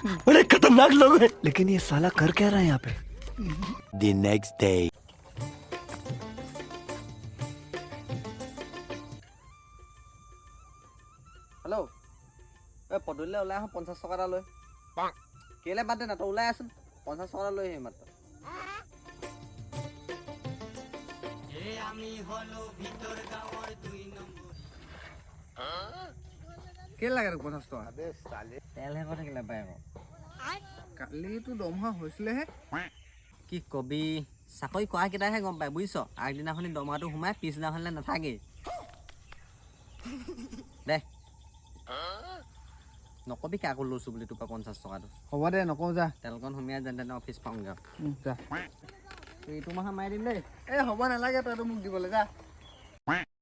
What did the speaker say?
बड़े खतरनाक लोग हैं। लेकिन ये साला कर क्या रहा है यहाँ पे? The next day. হেল্ল' এই পদূলিলৈ ওলাই আহোঁ 50 টকা এটা লৈ কেলৈ বাদ দে না তই ওলাই আছোন 50 টকা এটা লৈ আহিম মাত্ৰ কেলে লাগে তোক 50 টকা তেলহে কৈ থাকিলে পাই আকৌ কালিতো দৰমহা হৈছিলেহে কি কবি চাকৰি কৰা কেইটাহে গম পায় বুজিছ আগদিনাখনি দৰমহাটো সোমাই পিছদিনাখনলৈ নাথাকেই দে নকবি কাকো লৈছোঁ বুলি তোৰ পৰা 50 টকাটো হ'ব দে নকওঁ যা তেলকণ সুমিয়াই যেন তেনে অফিচ পাওঁগৈ যা এইটো মাহত মাৰি দিম দেই এই হ'ব নালাগে তইতো মোক দিবলৈ যা